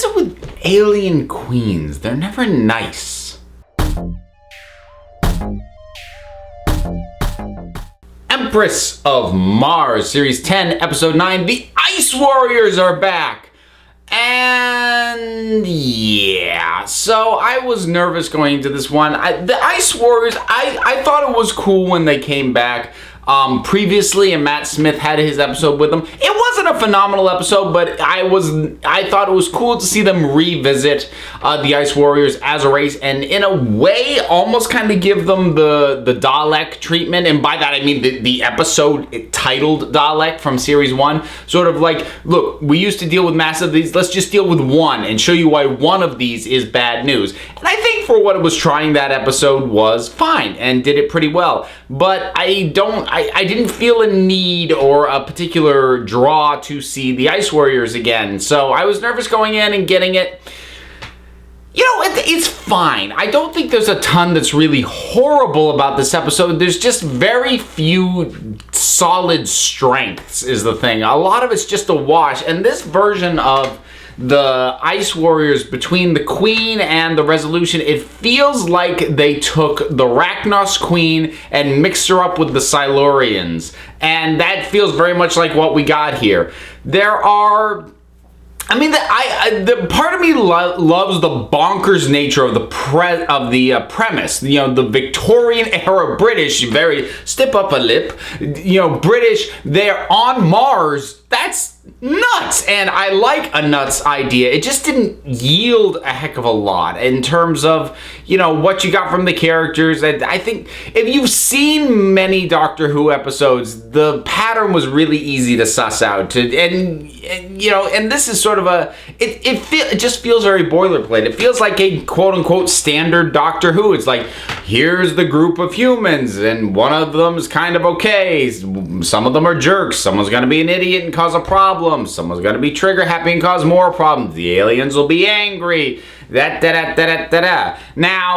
is it with alien queens? They're never nice. Empress of Mars, Series 10, Episode 9, The Ice Warriors are back! And yeah, so I was nervous going into this one. The Ice Warriors, I thought it was cool when they came back previously, and Matt Smith had his episode with them. It wasn't a phenomenal episode, but I thought it was cool to see them revisit the Ice Warriors as a race, and in a way almost kind of give them the Dalek treatment. And by that I mean the episode titled Dalek from Series 1. Sort of like, look, we used to deal with massive these, let's just deal with one and show you why one of these is bad news. And I think for what it was trying, that episode was fine and did it pretty well. But I didn't feel a need or a particular draw to see the Ice Warriors again. So I was nervous going in and getting it. You know, it's fine. I don't think there's a ton that's really horrible about this episode. There's just very few solid strengths is the thing. A lot of it's just a wash. And this version of the Ice Warriors between the Queen and the Resolution, it feels like they took the Rachnos Queen and mixed her up with the Silurians. And that feels very much like what we got here. There are... I mean, the part of me loves the bonkers nature of the premise. You know, the Victorian era British, very step up a lip. You know, British, they're on Mars. That's nuts, and I like a nuts idea. It just didn't yield a heck of a lot in terms of, you know, what you got from the characters. And I think if you've seen many Doctor Who episodes, the pattern was really easy to suss out. And you know, and this is sort of a, it just feels very boilerplate. It feels like a quote-unquote standard Doctor Who. It's like, here's the group of humans, and one of them's kind of okay. Some of them are jerks. Someone's gonna be an idiot and cause a problem. Someone's gonna be trigger happy and cause more problems. The aliens will be angry. Now,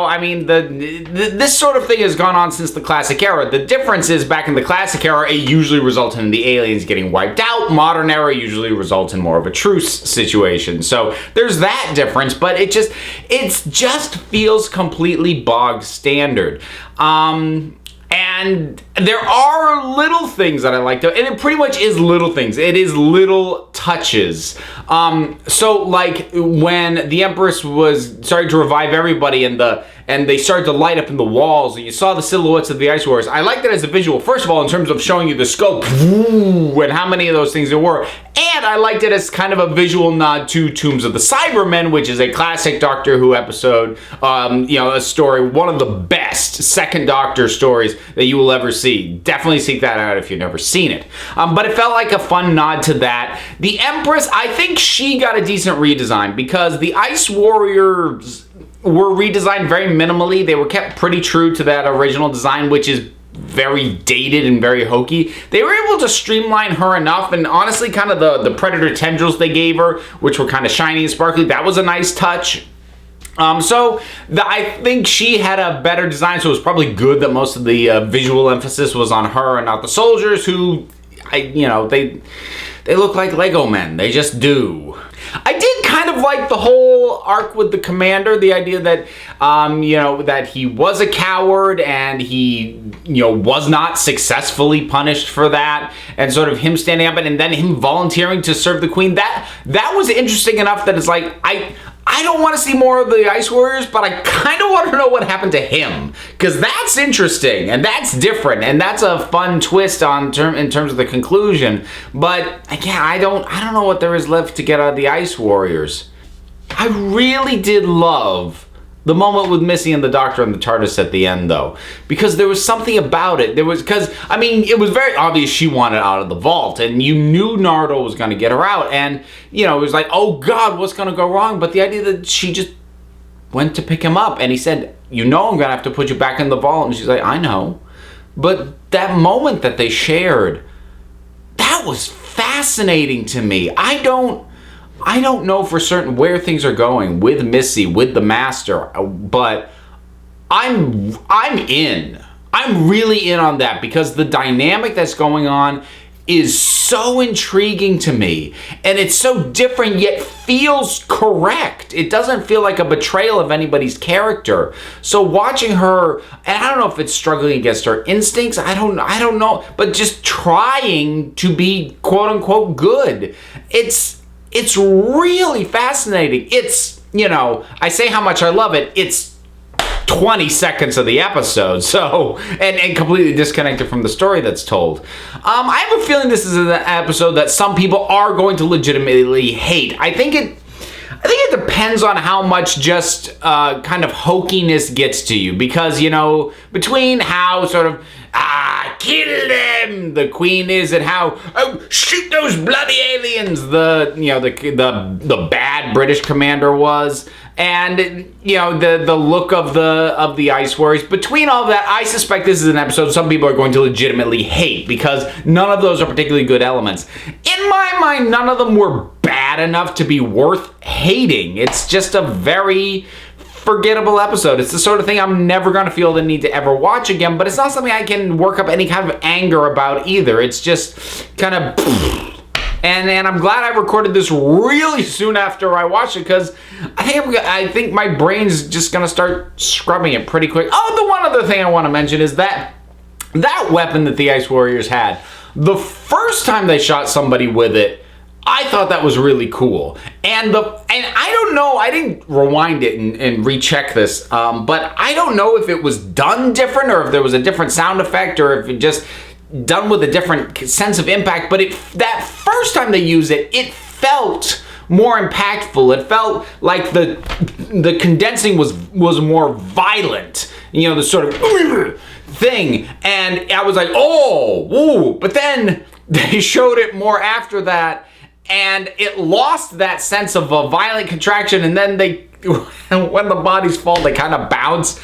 I mean, this sort of thing has gone on since the classic era. The difference is, back in the classic era, it usually resulted in the aliens getting wiped out. Modern era usually results in more of a truce situation. So there's that difference, but it just feels completely bog standard. And there are little things that I like to, and it pretty much is little things. It is little touches. So like when the Empress was starting to revive everybody and they started to light up in the walls, and you saw the silhouettes of the Ice Warriors. I liked it as a visual, first of all, in terms of showing you the scope and how many of those things there were. And I liked it as kind of a visual nod to Tombs of the Cybermen, which is a classic Doctor Who episode. You know, a story, one of the best second Doctor stories that you will ever see. Definitely seek that out if you've never seen it. But it felt like a fun nod to that. The Empress, I think she got a decent redesign, because the Ice Warriors were redesigned very minimally. They were kept pretty true to that original design, which is very dated and very hokey. They were able to streamline her enough, and honestly, kind of the Predator tendrils they gave her, which were kind of shiny and sparkly, that was a nice touch. I think she had a better design, so it was probably good that most of the visual emphasis was on her and not the soldiers, who, they look like Lego men. They just do. I did kind of like the whole arc with the commander, the idea that, that he was a coward and he, was not successfully punished for that, and sort of him standing up and then him volunteering to serve the Queen. That was interesting enough that it's like, I don't want to see more of the Ice Warriors, but I kind of want to know what happened to him, because that's interesting and that's different and that's a fun twist in terms of the conclusion. But again, I don't know what there is left to get out of the Ice Warriors. I really did love the moment with Missy and the Doctor and the TARDIS at the end, though, because there was something about it. It was very obvious she wanted out of the vault, and you knew Nardo was going to get her out, and, it was like, oh God, what's going to go wrong? But the idea that she just went to pick him up, and he said, I'm going to have to put you back in the vault, and she's like, I know. But that moment that they shared, that was fascinating to me. I don't know for certain where things are going with Missy, with the Master, but I'm in. I'm really in on that, because the dynamic that's going on is so intriguing to me, and it's so different yet feels correct. It doesn't feel like a betrayal of anybody's character. So watching her, and I don't know if it's struggling against her instincts, I don't know, but just trying to be quote unquote good. It's really fascinating. It's, I say how much I love it. It's 20 seconds of the episode, so and completely disconnected from the story that's told. I have a feeling this is an episode that some people are going to legitimately hate. I think it depends on how much just kind of hokiness gets to you, because between how sort of kill them the queen is, and how shoot those bloody aliens the bad British commander was, and the look of the Ice Warriors. Between all that, I suspect this is an episode some people are going to legitimately hate, because none of those are particularly good elements. In my mind, none of them were bad enough to be worth hating. It's just a very forgettable episode. It's the sort of thing I'm never going to feel the need to ever watch again, but it's not something I can work up any kind of anger about either. It's just kind of... And I'm glad I recorded this really soon after I watched it, because I think my brain's just going to start scrubbing it pretty quick. Oh, the one other thing I want to mention is that weapon that the Ice Warriors had, the first time they shot somebody with it, I thought that was really cool. And I don't know, I didn't rewind it and recheck this, but I don't know if it was done different, or if there was a different sound effect, or if it just done with a different sense of impact. But that first time they used it, it felt more impactful. It felt like the condensing was more violent, the sort of thing. And I was like, oh, woo. But then they showed it more after that, and it lost that sense of a violent contraction, and then when the bodies fall, they kind of bounce,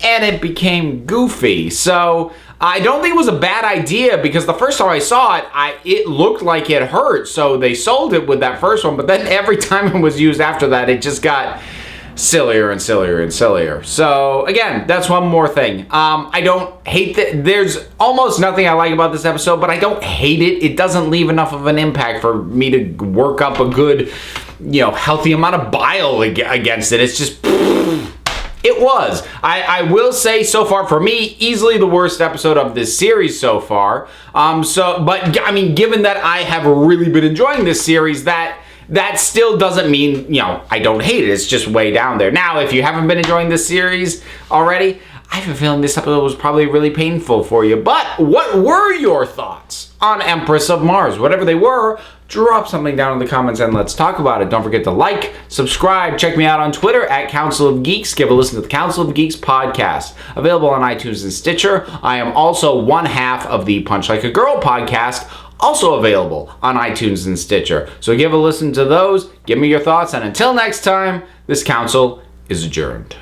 and it became goofy. So I don't think it was a bad idea, because the first time I saw it, it looked like it hurt, so they sold it with that first one, but then every time it was used after that, it just got sillier and sillier and sillier. So again, that's one more thing. I don't hate that. There's almost nothing I like about this episode, but I don't hate it. It doesn't leave enough of an impact for me to work up a good, healthy amount of bile against it. It's just... It was. I will say, so far for me, easily the worst episode of this series so far. But I mean, given that I have really been enjoying this series, that still doesn't mean, I don't hate it. It's just way down there. Now, if you haven't been enjoying this series already, I have a feeling this episode was probably really painful for you. But what were your thoughts on Empress of Mars? Whatever they were, drop something down in the comments and let's talk about it. Don't forget to like, subscribe, check me out on Twitter at Council of Geeks. Give a listen to the Council of Geeks podcast, available on iTunes and Stitcher. I am also one half of the Punch Like a Girl podcast, also available on iTunes and Stitcher. So give a listen to those, give me your thoughts, and until next time, this council is adjourned.